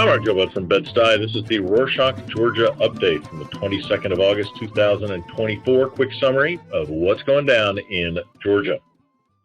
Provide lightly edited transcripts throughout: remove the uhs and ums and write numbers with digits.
Mark Gilbert from Bed-Stuy. This is the Rorschach, Georgia update from the 22nd of August, 2024. Quick summary of what's going down in Georgia.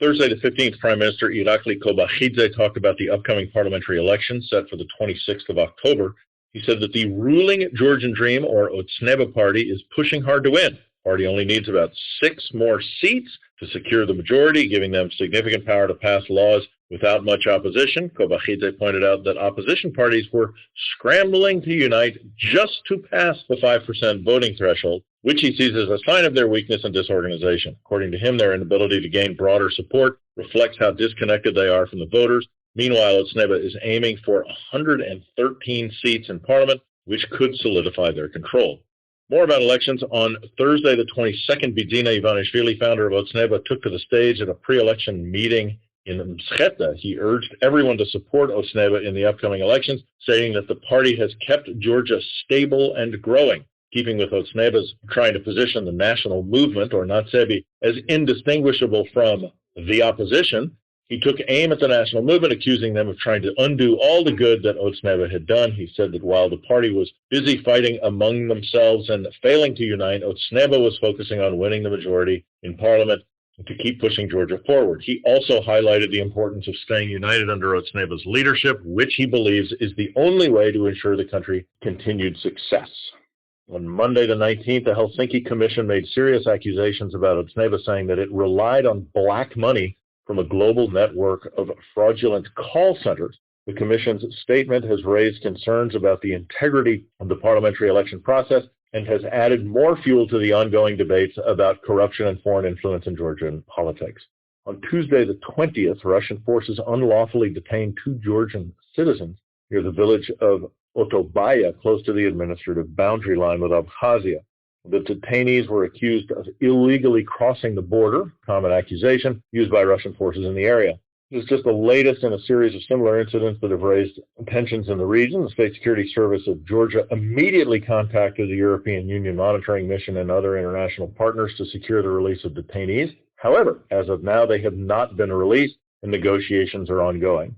Thursday, the 15th, Prime Minister Irakli Kobakhidze talked about the upcoming parliamentary election set for the 26th of October. He said that the ruling Georgian Dream, or Otsneba party, is pushing hard to win. The party only needs about 6 more seats to secure the majority, giving them significant power to pass laws without much opposition. Kobakhidze pointed out that opposition parties were scrambling to unite just to pass the 5% voting threshold, which he sees as a sign of their weakness and disorganization. According to him, their inability to gain broader support reflects how disconnected they are from the voters. Meanwhile, Otsneba is aiming for 113 seats in parliament, which could solidify their control. More about elections. On Thursday, the 22nd, Bidzina Ivanishvili, founder of Otsneba, took to the stage at a pre-election meeting in Mtskheta. He urged everyone to support Otsneba in the upcoming elections, saying that the party has kept Georgia stable and growing. Keeping with Otsneba's trying to position the national movement, or Natsebi, as indistinguishable from the opposition, he took aim at the national movement, accusing them of trying to undo all the good that Otsneba had done. He said that while the party was busy fighting among themselves and failing to unite, Otsneba was focusing on winning the majority in parliament to keep pushing Georgia forward. He also highlighted the importance of staying united under Otsneba's leadership, which he believes is the only way to ensure the country's continued success. On Monday the 19th, the Helsinki Commission made serious accusations about Otsneba, saying that it relied on black money from a global network of fraudulent call centers. The Commission's statement has raised concerns about the integrity of the parliamentary election process and has added more fuel to the ongoing debates about corruption and foreign influence in Georgian politics. On Tuesday the 20th, Russian forces unlawfully detained 2 Georgian citizens near the village of Otsneba, close to the administrative boundary line with Abkhazia. The detainees were accused of illegally crossing the border, common accusation used by Russian forces in the area. This is just the latest in a series of similar incidents that have raised tensions in the region. The State Security Service of Georgia immediately contacted the European Union Monitoring Mission and other international partners to secure the release of detainees. However, as of now, they have not been released, and negotiations are ongoing.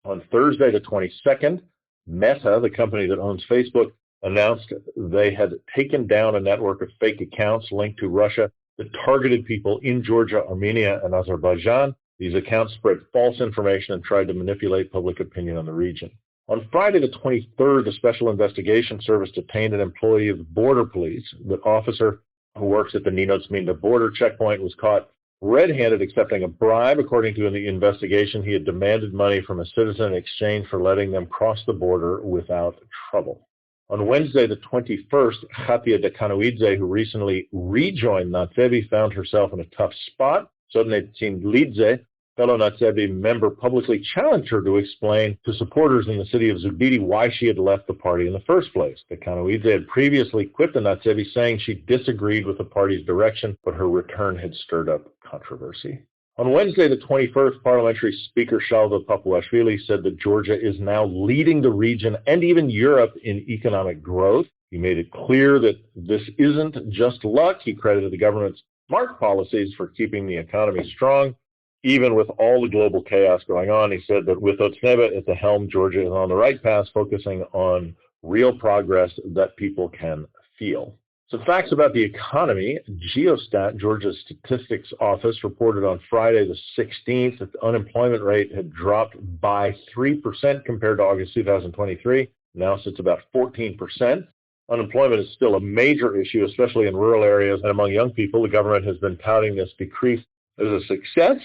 On Thursday, the 22nd, Meta, the company that owns Facebook, announced they had taken down a network of fake accounts linked to Russia that targeted people in Georgia, Armenia, and Azerbaijan. These accounts spread false information and tried to manipulate public opinion on the region. On Friday the 23rd, the Special Investigation Service detained an employee of the Border Police. The officer who works at the Ninotsminda border checkpoint was caught red-handed accepting a bribe. According to the investigation, he had demanded money from a citizen in exchange for letting them cross the border without trouble. On Wednesday, the 21st, Khatia Dekanoidze, who recently rejoined Natsebi, found herself in a tough spot. Sodne Lidze, fellow Natsebi member, publicly challenged her to explain to supporters in the city of Zugdidi why she had left the party in the first place. Dekanoidze had previously quit the Natsebi, saying she disagreed with the party's direction, but her return had stirred up controversy. On Wednesday, the 21st, Parliamentary Speaker Shalva Papuashvili said that Georgia is now leading the region and even Europe in economic growth. He made it clear that this isn't just luck. He credited the government's smart policies for keeping the economy strong, even with all the global chaos going on. He said that with Otsneba at the helm, Georgia is on the right path, focusing on real progress that people can feel. Some facts about the economy. Geostat, Georgia's statistics office, reported on Friday the 16th that the unemployment rate had dropped by 3% compared to August 2023. Now sits about 14%. Unemployment is still a major issue, especially in rural areas and among young people. The government has been touting this decrease as a success.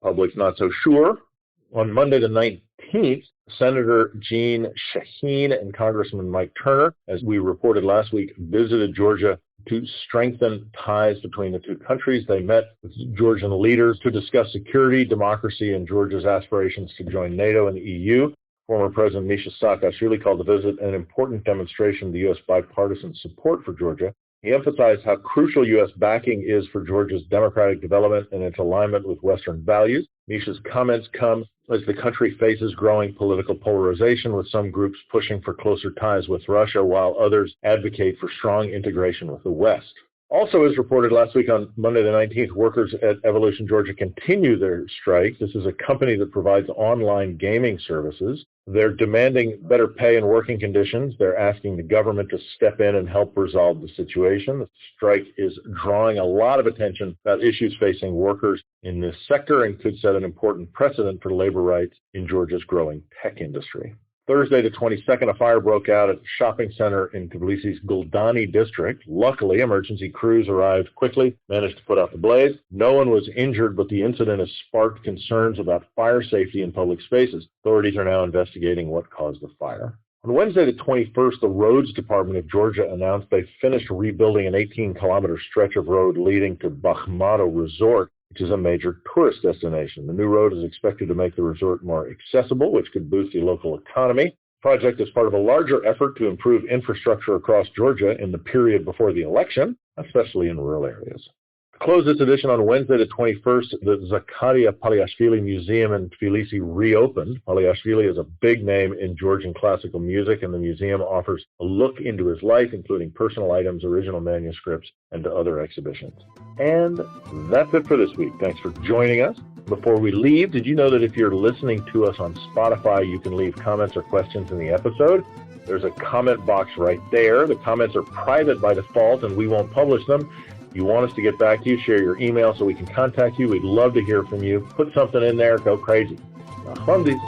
Public's not so sure. On Monday the 19th, Senator Jean Shaheen and Congressman Mike Turner, as we reported last week, visited Georgia to strengthen ties between the two countries. They met with Georgian leaders to discuss security, democracy, and Georgia's aspirations to join NATO and the EU. Former President Misha Saakashvili called the visit an important demonstration of the U.S. bipartisan support for Georgia. He emphasized how crucial U.S. backing is for Georgia's democratic development and its alignment with Western values. Misha's comments come as the country faces growing political polarization, with some groups pushing for closer ties with Russia, while others advocate for strong integration with the West. Also, as reported last week on Monday the 19th, workers at Evolution, Georgia continue their strike. This is a company that provides online gaming services. They're demanding better pay and working conditions. They're asking the government to step in and help resolve the situation. The strike is drawing a lot of attention about issues facing workers in this sector and could set an important precedent for labor rights in Georgia's growing tech industry. Thursday the 22nd, a fire broke out at a shopping center in Tbilisi's Guldani district. Luckily, emergency crews arrived quickly, managed to put out the blaze. No one was injured, but the incident has sparked concerns about fire safety in public spaces. Authorities are now investigating what caused the fire. On Wednesday the 21st, the Roads Department of Georgia announced they finished rebuilding an 18-kilometer stretch of road leading to Bakhmaro Resort, which is a major tourist destination. The new road is expected to make the resort more accessible, which could boost the local economy. The project is part of a larger effort to improve infrastructure across Georgia in the period before the election, especially in rural areas. To close this edition on Wednesday the 21st, the Zakaria Paliashvili Museum in Tbilisi reopened. Paliashvili is a big name in Georgian classical music, and the museum offers a look into his life, including personal items, original manuscripts, and other exhibitions. And that's it for this week. Thanks for joining us. Before we leave, did you know that if you're listening to us on Spotify, you can leave comments or questions in the episode? There's a comment box right there. The comments are private by default, and we won't publish them. You want us to get back to you, share your email so we can contact you. We'd love to hear from you. Put something in there. Go crazy. Nachmandis.